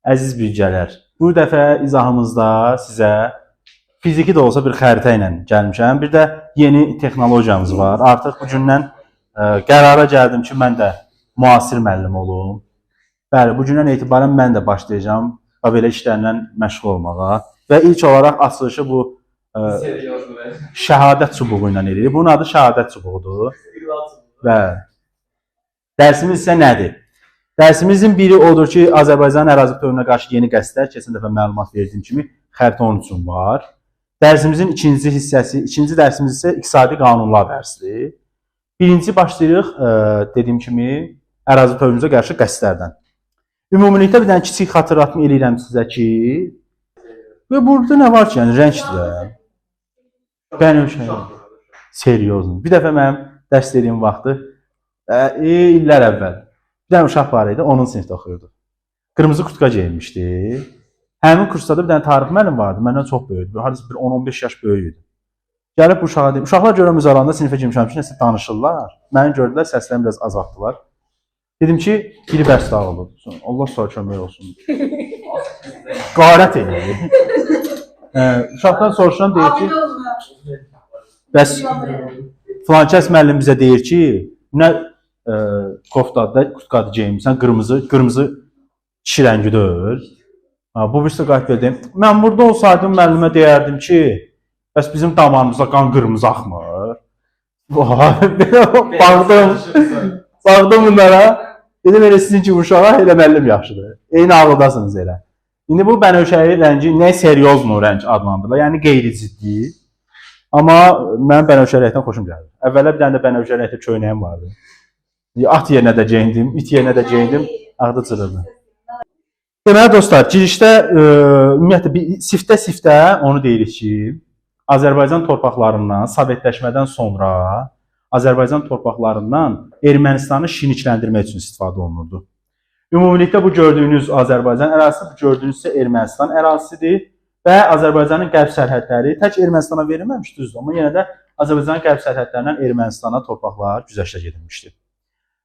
Əziz büyücələr, bu dəfə izahımızda sizə fiziki də olsa bir xəritə ilə gəlmişəm. Bir də yeni texnologiyamız var. Artıq bu gündən qərara gəldim ki, mən də müasir müəllim olum. Bəli, bu gündən etibarən mən də başlayacağam belə işlərlə məşğul olmağa. Və ilk olaraq açılışı bu şəhadət çubuğu ilə edirik. Bunun adı şəhadət çubuğudur. Bəli. Dərsimiz isə nədir? Dərsimizin biri odur ki, Azərbaycanın ərazi bütövlüyünə qarşı yeni qəsdlər, keçən dəfə məlumat verdiyim kimi xəritə onun üçün var. Dərsimizin ikinci dərsimiz isə iqtisadi qanunlar dərsidir. Birinci başlayırıq, dediyim kimi, ərazi bütövlüyünə qarşı qəsdlərdən. Ümumilikdə bir dənə kiçik xatırlatma eləyirəm sizə ki, və burada nə var ki, yəni rəngdir. Bənövşə, seriozun. Bir dəfə mənim dərs dediyim vaxtı, illər əvvəl. Bir dənə uşaq var idi, onun sinifdə oxuyurdu. Qırmızı kurtka geyinmişdi. Həmin kursda da bir dənə tarix müəllim vardı, məndən çox böyüdü. Hardasa bir 10-15 yaş böyük idi. Gəlib bu uşağa deyim, uşaqlar görəm üzərində sinifə girmişəm ki, nəsə danışırlar. Məni gördülər, səslərini biraz azaltdılar. Dedim ki, biri bəs dağıldı. Allah sağ kömək olsun. Qarət edir. Uşaqdan soruşuram, deyir ki, bəs filankəs müəllim bizə deyir ki, nə koftada, kutkadı geyinmişsən, qırmızı kişi rəngi deyil. Bu birisi qayıt verdim. Mən burada olsaydım müəllimə deyərdim ki, bəs bizim damarımızda qan qırmızı axmır. Baxdım bunlara. Dedim, elə sizin ki, uşağa elə müəllim yaxşıdır. Eyni ağıldasınız elə. İndi bu bənövşəyi rəngi nə seriozlu rəng adlandırılır, yəni qeyri-ciddi. Amma mənim bənövşə rəngdən xoşum gəlir. Əvvəllər bir dənə də bənövşə rəngdə köynəyim vardı. At yerinə də geyindim, it yerinə də geyindim, ağda cırırdı. Deməli dostlar, girişdə, ümumiyyətlə, siftə onu deyirik ki, Azərbaycan torpaqlarından, Sovetləşmədən sonra Azərbaycan torpaqlarından Ermənistanı şinikləndirmək üçün istifadə olunurdu. Ümumilikdə bu gördüyünüz Azərbaycan ərazisi, bu gördüyünüz isə Ermənistan ərazisidir və Azərbaycanın qərb sərhədləri tək Ermənistana verilməmişdir, düzdür, amma yenə də Azərbaycanın qərb sərhədlərindən Ermənistana torpaqlar güzəştə gedilmişdir.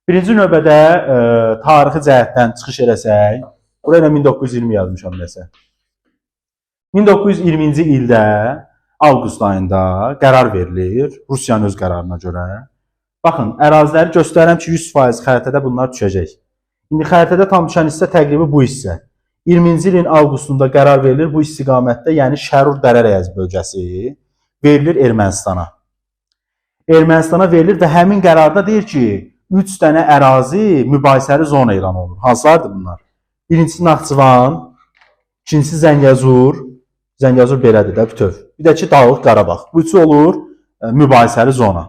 Birinci növbədə tarixi cəhətdən çıxış eləsək, buraya 1920 yazmışam nəsə. 1920-ci ildə, avqust ayında qərar verilir, Rusiyanın öz qərarına görə. Baxın, əraziləri göstərirəm ki, 100% xəritədə bunlar düşəcək. İndi xəritədə tam düşən hissə təqribi bu hissə. 20-ci ilin avqustunda qərar verilir, bu istiqamətdə, yəni Şərur Dərərəyəz bölgəsi verilir Ermənistana. Ermənistana verilir və həmin qərarda deyir ki, 3 dənə ərazi mübahisəli zona elan olunur. Hansılardır bunlar? Birincisi Naxçıvan, ikincisi Zəngəzur, Zəngəzur belədir də bütöv. Bir də ki, Dağlıq Qarabağ. Bu üçü olur mübahisəli zona.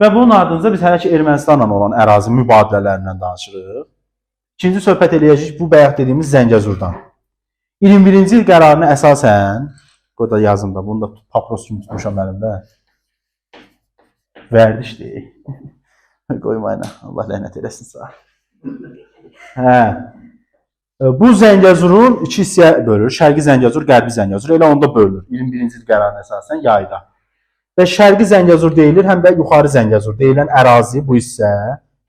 Və bunun ardınca biz hələ ki, Ermənistanla olan ərazi mübadilələrindən danışırıq. İkinci söhbət eləyəcək bu bayaq dediyimiz Zəngəzurdan. 21-ci il qərarına əsasən, burada yazımda, bunu da papros kimi tutmuşam əlimdə. Vərdişdir. Qoymayın, Allah lənət eləsin sağ. Bu Zəngəzurun iki hissəyə bölür. Şərqi Zəngəzur, Qərbi Zəngəzur. Elə onda bölünür. 21-ci il qərarına əsasən yayda. Və Şərqi Zəngəzur deyilir, həm də yuxarı Zəngəzur deyilən ərazi bu hissə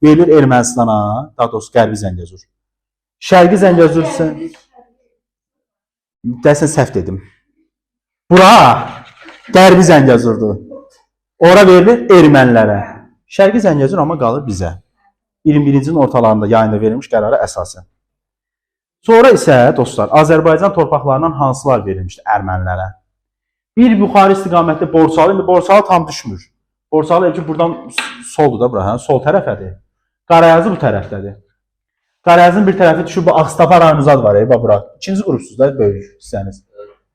verilir Ermənistana, daha doğrusu Qərbi Zəngəzur. Şərqi Zəngəzur isə dəsən səhv dedim. Bura Qərbi Zəngəzurdur. Ora verilir ermənilərə. Şərqi Zəngəzur amma qalır bizə. 21-ci ilin ortalarında yayında verilmiş qərara əsasən. Sonra isə dostlar, Azərbaycan torpaqlarından hansılar verilmişdir ermənilərə? Bir yuxarı istiqamətli Borçalı, indi Borçalı tam düşmür. Borçalı ki buradan soldur da bura, sol tərəfədir. Qarayazı bu tərəfdədir. Qarayazın bir tərəfi düşür, bu Ağstafa rayonuzad var, bura. İkinci qrupsuz da böyük hissəniz.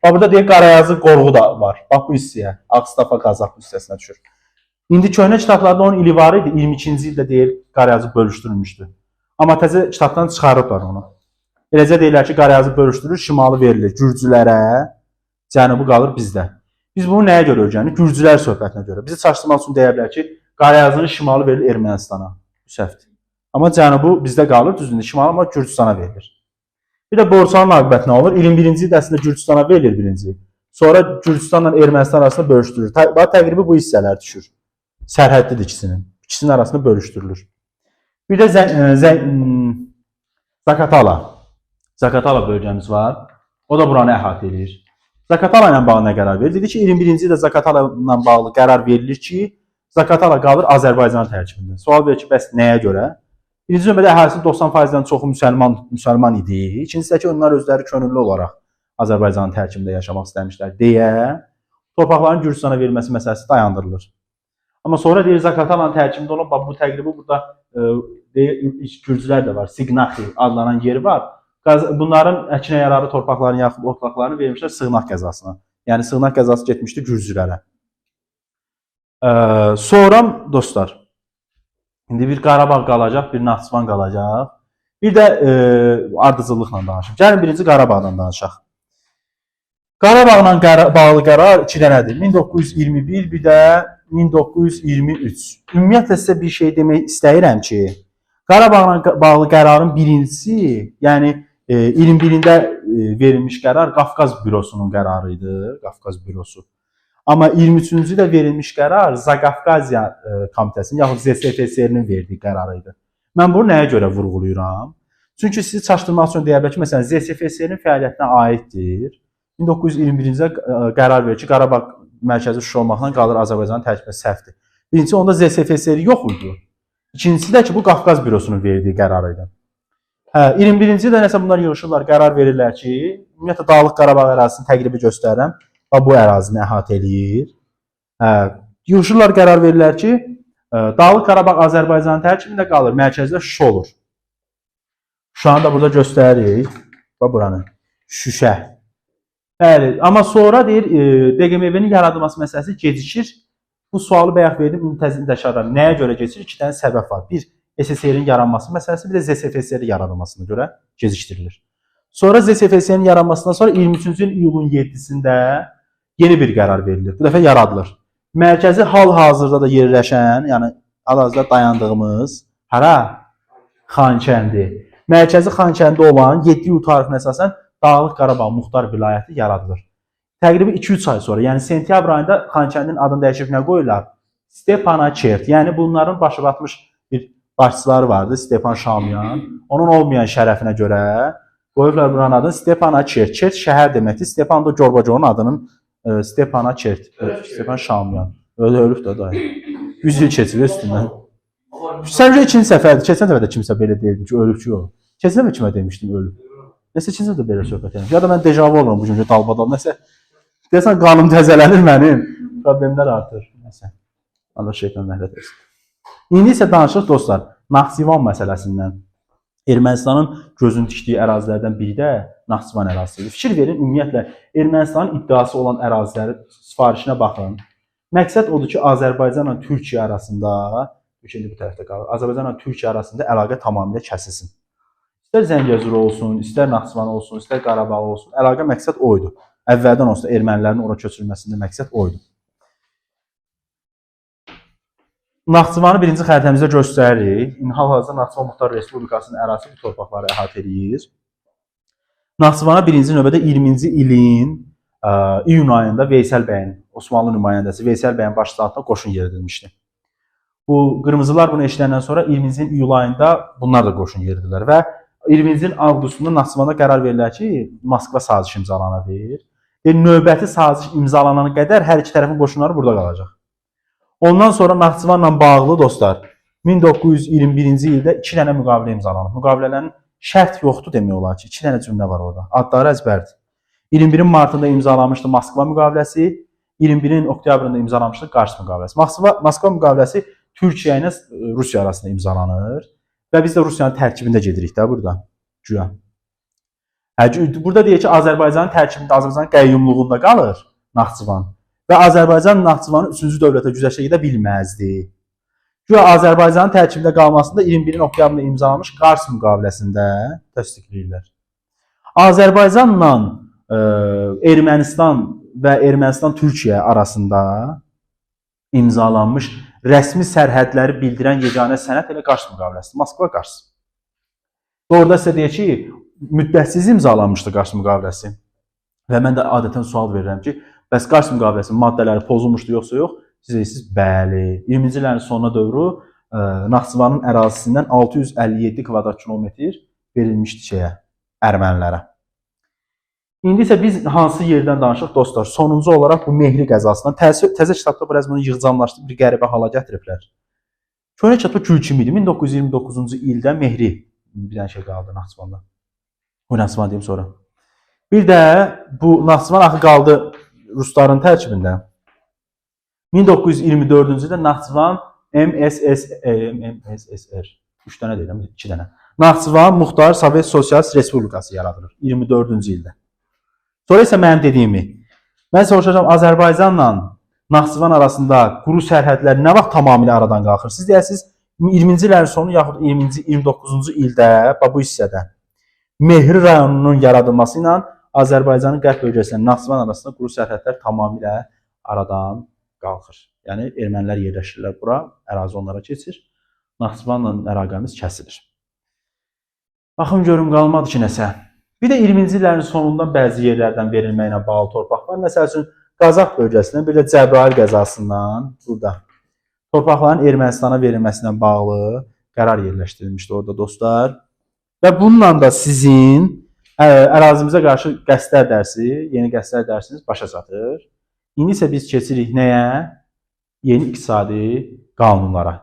Burada deyək Qarayazı qorğu da var. Bax bu hissəyə, Ağstafa Qazaq hissəsinə düşür. İndi köhnə kitablarda onun ili var idi, 22-ci ildə deyil, Qarayazı bölüşdürülmüşdü. Amma təzə kitabdan çıxarıblar onu. Eləcə deyirlər ki, Qarayazı bölüşdürür, şimalı verilir Gürcülərə, cənubu qalır bizdə. Biz bunu nəyə görə öyrənirik? Gürcülər söhbətinə görə. Bizi çaşdırmaq üçün deyə bilər ki, Qarayazının şimalı verilir Ermənistana. Bu səhvdir. Amma cənubu bizdə qalır, düzdür, şimalı amma Gürcüstana verilir. Bir də Borçalının aqibəti nə olur? 21-ci ildə əslində Gürcüstana verilir birinci. Sonra Gürcüstanla Ermənistan arasında bölüşdürülür. Təqribi bu hissələr düşür. Sərhədlidir ikisinin. İkisinin arasında bölüşdürülür. Bir də Zaqatala. Zaqatala bölgəmiz var. O da buranı əhatə edir. Zaqatala ilə bağlı nə qərar verildi? Dedi ki, 21-ci ildə Zaqatala ilə bağlı qərar verilir ki, Zaqatala qalır Azərbaycan tərkibində. Sual verir ki, bəs nəyə görə? Birinci növbədə əhalisi 90%-dən çoxu müsəlman idi. İkincisi də ki, onlar özləri könüllü olaraq Azərbaycanın tərkibində yaşamaq istəmişlər deyə torpaqların Gürcüstana verilməsi məsələsi dayandırılır. Amma sonra deyir Zaqatalanın tərkibində olan bu təqribi burada Gürcülər də var. Siqnaxi adlanan yeri var. Bunların əkinə yararlı torpaqların yaxud otlaqlarını vermişlər sığınaq qəzasına. Yəni sığınaq qəzası getmişdi Gürcülərə. Sonra dostlar, indi bir Qarabağ qalacaq, bir Naxçıvan qalacaq. Bir də ardıcıllıqla danışaq. Gəlin birinci Qarabağdan danışaq. Qarabağla bağlı qərar 2 dənədir. 1921, bir də 1923. Ümumiyyətlə sizə bir şey demək istəyirəm ki, Qarabağla bağlı qərarın birincisi, yəni 21-də verilmiş qərar Qafqaz bürosunun qərarı idi, Qafqaz bürosu. Amma 23-cü də verilmiş qərar Zaqafqaziya komitəsinin yaxud ZSFSR-nin verdiyi qərar idi. Mən bunu nəyə görə vurğulayıram? Çünki sizi çaşdırmaq üçün deyə bilər ki, məsələn, ZSFSR-nin fəaliyyətinə aiddir. 1921-ci qərar verir ki, Qarabağ mərkəzi Şuşa olmaqla qalır Azərbaycanın tərkibində səhvdir. Birincisi, onda ZSFSR yox idi. İkincisi də ki, bu Qafqaz bürosunun verdiyi qərar idi. 21-ci də nəsə bunlar yığışırlar, qərar verirlər ki, ümumiyyətlə Dağlıq Qarabağ ərazisini təqribi göstərirəm. Bu ərazini əhatə eləyir. Yığışırlar, qərar verirlər ki, Dağlıq Qarabağ Azərbaycanın tərkibində qalır, mərkəzdə Şuşa olur. Şuşanı da burada göstəririk. Bax buranı. Şuşa. Bəli, amma sonra deyir, DQMV-nin yaradılması məsələsi gecikir. Bu sualı bayaq verdim, intəşarlar. Nəyə görə gecikir? 2 dənə səbəb var. Bir, SSR-in yaranması məsələsi, bir də ZSFSR-in yaradılmasına görə geciktirilir. Sonra ZSFSR-in yaranmasından sonra 23-cü il iyulun 7-sində yeni bir qərar verilir. Bu dəfə yaradılır. Mərkəzi hal-hazırda da yerləşən, yəni hal-hazırda dayandığımız hara? Xankəndi. Mərkəzi Xankəndi olan 7 iyul tarifinə əsasən Dağlıq Qarabağ Muxtar Vilayəti yaradılır. Təqribi 2-3 ay sonra, yəni sentyabr ayında Xankəndinin adını dəyişib nə qoyurlar? Stepanakert. Yəni bunların başı batmış bir başçıları vardı, Stepan Şamyan. Onun olmayan şərəfinə görə qoyublar buranın adını Stepanakert. Kert şəhər deməkdir. Stepan da Gorbaçovun adının Stepanakert. Stepan Şamyan. Ölüb də dayı. 100 il keçir üstündən. Səncə ikinci səfərdir. Keçən dəfə də kimsə belə deyildi ki, ölüb ki, o. Keçən dəfə kimə demişdim ölüb. Nəsə ikinci də belə söhbət edirəm. Ya da mən dejavu olurum bu günkü dalbadal. Nəsə deyəsən qanım təzələnir mənim. Problemlər artır. Nəsə. Allah şeytan rəhmət etsin. İndi isə danışırıq dostlar Naxçıvan məsələsindən. Ermənistanın gözünü dikdiyi ərazilərdən biri də Naxçıvan ərazisidir. Fikir verin, ümumiyyətlə Ermənistanın iddiası olan əraziləri sifarişinə baxın. Məqsəd odur ki, Azərbaycanla Türkiyə arasında, şimdi bu tərəfdə qalır, Azərbaycanla Türkiyə arasında əlaqə tamamilə kəsilsin. İstər Zəngəzur olsun, istər Naxçıvan olsun, istər Qarabağ olsun, əlaqə məqsəd oydu. Əvvəldən olsa ermənilərin ora köçürülməsində məqsəd oydu. Naxçıvanı birinci xəritəmizdə göstəririk. Hal-hazırda Naxçıvan Muxtar Respublikasının ərazisi bu torpaqları əhatə edir. Naxçıvana birinci növbədə 20-ci ilin iyun ayında Veysəl bəyin, Osmanlı nümayəndəsi Veysəl bəyin başçılığında qoşun yeridilmişdi. Bu qırmızılar bunu eşidəndən sonra 20-ci ilin iyul ayında bunlar da qoşun yeridilər və 20-ci ilin avqustunda Naxçıvanda qərar verirlər ki, Moskva sazişi imzalanır. Növbəti saziş imzalanana qədər hər iki tərəfin qoşunları burada qalacaq. Ondan sonra Naxçıvanla bağlı dostlar 1921-ci ildə 2 dənə müqavilə imzalanıb. Müqavilələrin şərt yoxdur demək olar ki, 2 dənə cümlə var orada. Adları əzbərdir. 21-in martında imzalanmışdı Moskva müqaviləsi, 21-in oktyabrında imzalanmışdı Qars müqaviləsi. Moskva müqaviləsi Türkiyə ilə Rusiya arasında imzalanır və biz də Rusiyanın tərkibində gedirik də burada. Güya. Burada deyək ki, Azərbaycanın tərkibində, Azərbaycanın qəyyumluğunda qalır Naxçıvan. Və Azərbaycan Naxçıvanın 3-cü dövlətə güzəştə gedə bilməzdi. Güya Azərbaycanın tərkibində qalmasında 21-in oktyabrında imzalanmış Qars müqaviləsində təsdiqləyirlər. Azərbaycanla Ermənistan və Ermənistan-Türkiyə arasında imzalanmış rəsmi sərhədləri bildirən yeganə sənəd elə Qars müqaviləsidir. Moskva-Qars. Orada sizə deyək ki, müddətsiz imzalanmışdı Qars müqaviləsi. Və mən də adətən sual verirəm ki, bəs Qars müqaviləsinin maddələri pozulmuşdu yoxsa yox? Siz deyirsiniz, bəli. 20-ci illərin sonuna doğru Naxçıvanın ərazisindən 657 kvadrat kilometr verilmişdi ermənilərə. İndi isə biz hansı yerdən danışıq dostlar? Sonuncu olaraq bu Mehri qəzasından. Təzə kitabda biraz bunu yığcamlaşdırıb bir qəribə hala gətiriblər. Köhnə kitabda gül kimi idi. 1929-cu ildə Mehri bir dənə şey qaldı Naxçıvanda. O Naxçıvan deyim sonra. Bir də bu Naxçıvan axı qaldı Rusların tərkibində. 1924-cü ildə Naxçıvan MSSR 3 dənə deyirəm, 2 dənə. Naxçıvan Muxtar Sovet Sosialist Respublikası yaradılır 24-cü ildə. Sonra isə mənim dediyimi, mən soruşacağam Azərbaycanla Naxçıvan arasında quru sərhədlər nə vaxt tamamilə aradan qalxır? Siz deyəsiniz 20-ci illərin sonu yaxud 29-cu ildə bu hissədə Mehri rayonunun yaradılması ilə Azərbaycanın qərb bölgəsində Naxçıvan arasında quru sərhədlər tamamilə aradan qalxır. Yəni ermənilər yerləşirlər bura, ərazi onlara keçir. Naxçıvanla əlaqəmiz kəsilir. Baxın görüm qalmadı ki nəsə. Bir də 20-ci illərin sonunda bəzi yerlərdən verilməklə bağlı torpaq var. Məsəl üçün Qazax bölgəsindən, bir də Cəbrayıl qəzasından burada torpaqların Ermənistana verilməsinə bağlı qərar yerləşdirilmişdi orada dostlar. Və bununla da sizin ərazimizə qarşı qəsdlər dərsi, yeni qəsdlər dərsiniz başa çatır. İndi isə biz keçirik nəyə? Yeni iqtisadi qanunlara.